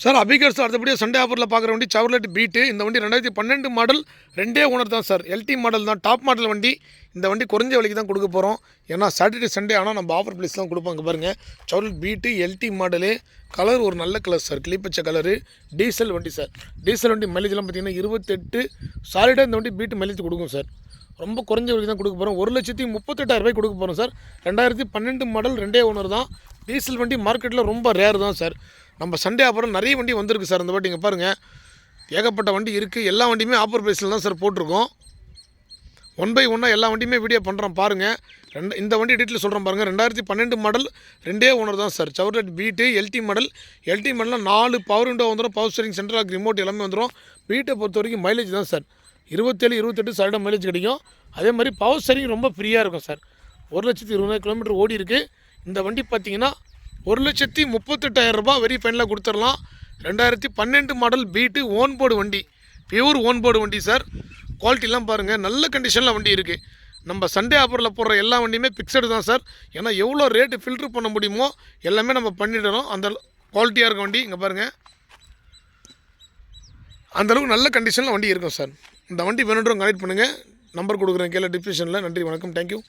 Sir அபிகர்ஸ் அடுத்தபடியாக Sunday ஆஃபரில் பார்க்குற வண்டி செவர்லெட் பீட்டு. இந்த வண்டி 2012 மாடல், 2 ஓனர் தான் சார். எல்டி மாடல் தான், டாப் மாடல் வண்டி. இந்த வண்டி குறைஞ்ச விலைக்கு தான் கொடுக்க போகிறோம். ஏன்னா சாட்டர்டே சண்டே ஆனால் நம்ம ஆஃபர் ப்ரைஸ் தான் கொடுப்பாங்க பாருங்கள். Chevrolet Beat LT model. Colour ஒரு நல்ல கலர் சார், கிளிப்பச்சை கலரு. டீசல் வண்டி சார். டீசல் வண்டி மைலேஜ்லாம் பார்த்தீங்கன்னா 28 சாலிடாக இந்த வண்டி பீட்டு மைலேஜ் கொடுக்கும் சார். ரொம்ப குறைஞ்ச விலைக்கு தான் கொடுக்க போகிறோம். 1,38,000 கொடுக்க போகிறோம் சார். 2012 மாடல், 2 ஓனர் தான். டீசல் வண்டி மார்க்கெட்டில் ரொம்ப ரேர் தான் சார். நம்ம சண்டே ஆஃபரும் நிறைய வண்டி வந்திருக்கு சார். இந்த வாட்டி இங்கே பாருங்கள், ஏகப்பட்ட வண்டி இருக்குது. எல்லா வண்டியுமே ஆஃபர் ப்ரைஸில் தான் சார் போட்டிருக்கோம். 1 by 1 எல்லா வண்டியுமே வீடியோ பண்ணுறோம் பாருங்கள். இந்த வண்டி டீட்டெயில் சொல்கிறோம் பாருங்கள். 2012 மாடல், 2 ஓனர் தான் sir. Chevrolet Beat LT model. LT மாடலில் 4 பவர் விண்டோ வந்துடும், power steering, central lock, remote எல்லாமே வந்துடும். பீட்டை பொறுத்த வரைக்கும் மைலேஜ் தான் சார் 27-28 சாலிடாக மைலேஜ் கிடைக்கும். அதே மாதிரி பவர் ஸ்டீரிங் ரொம்ப ஃப்ரீயாக இருக்கும் சார். 1,20,000 கிலோமீட்டர் ஓடி இருக்குது. இந்த வண்டி பார்த்தீங்கன்னா 1,38,000 வெரி ஃபைனலாக கொடுத்துடலாம். 2012 மாடல் பீட்டு ஓன் போர்டு வண்டி, பியூர் ஓன் போர்டு வண்டி சார். குவாலிட்டிலாம் பாருங்கள், நல்ல கண்டிஷனில் வண்டி இருக்குது. நம்ம சண்டே ஆஃபரில் போடுற எல்லா வண்டியுமே ஃபிக்ஸடு தான் சார். ஏன்னா எவ்வளோ ரேட்டு ஃபில்ட்ரு பண்ண முடியுமோ எல்லாமே நம்ம பண்ணிடணும். அந்த குவாலிட்டியாக இருக்க வண்டி இங்கே பாருங்கள், அந்தளவுக்கு நல்ல கண்டிஷனில் வண்டி இருக்கும் சார். இந்த வண்டி வேணுன்றவங்க கனெக்ட் பண்ணுங்கள். நம்பர் கொடுக்குறேன் கீழே டிஸ்கிரிப்ஷனில். நன்றி, வணக்கம், தேங்க்யூ.